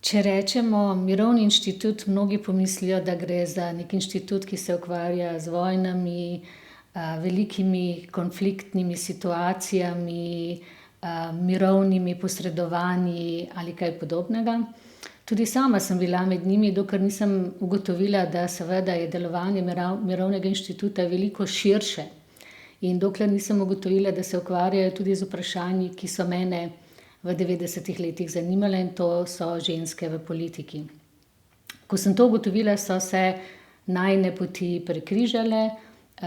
Če rečemo Mirovni inštitut, mnogi pomislijo, da gre za neki inštitut, ki se ukvarja z vojnami, velikimi konfliktnimi situacijami, mirovnimi posredovanji ali kaj podobnega. Tudi sama sem bila med njimi, dokler nisem ugotovila, da seveda je delovanje Mirovnega inštituta veliko širše. In dokler nisem ugotovila, da se ukvarjajo tudi z vprašanji, ki so mene v 90. letih zanimale, in to so ženske v politiki. Ko sem to ugotovila, so se najine poti prekrižale.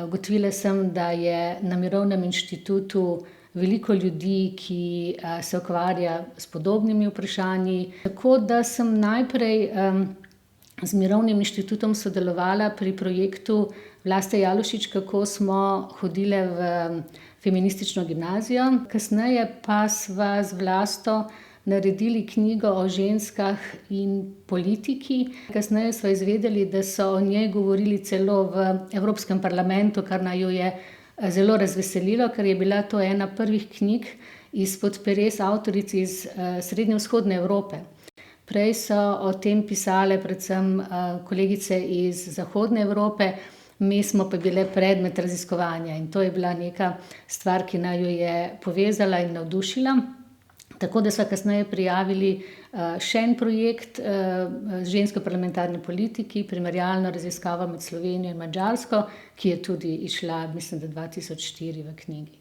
Ugotovila sem, da je na Mirovnem inštitutu veliko ljudi, ki se ukvarja s podobnimi vprašanji. Tako da sem najprej z Mirovnim inštitutom sodelovala pri projektu Vlaste Jalušić, kako smo hodile v feministično gimnazijo. Kasneje pa sva z Vlasto naredili knjigo o ženskah in politiki. Kasneje sva izvedeli, da so o njej govorili celo v Evropskem parlamentu, kar naju je zelo razveselilo, ker je bila to ena prvih knjig izpod peres avtoric iz srednjevzhodne Evrope. Prej so o tem pisale predvsem kolegice iz zahodne Evrope, mi smo pa bile predmet raziskovanja, in to je bila neka stvar, ki naju je povezala in navdušila. Tako da sva kasneje prijavili še en projekt ženske v parlamentarni politiki, primerjalno raziskavo med Slovenijo in Madžarsko, ki je tudi izšla, mislim, da 2004 v knjigi.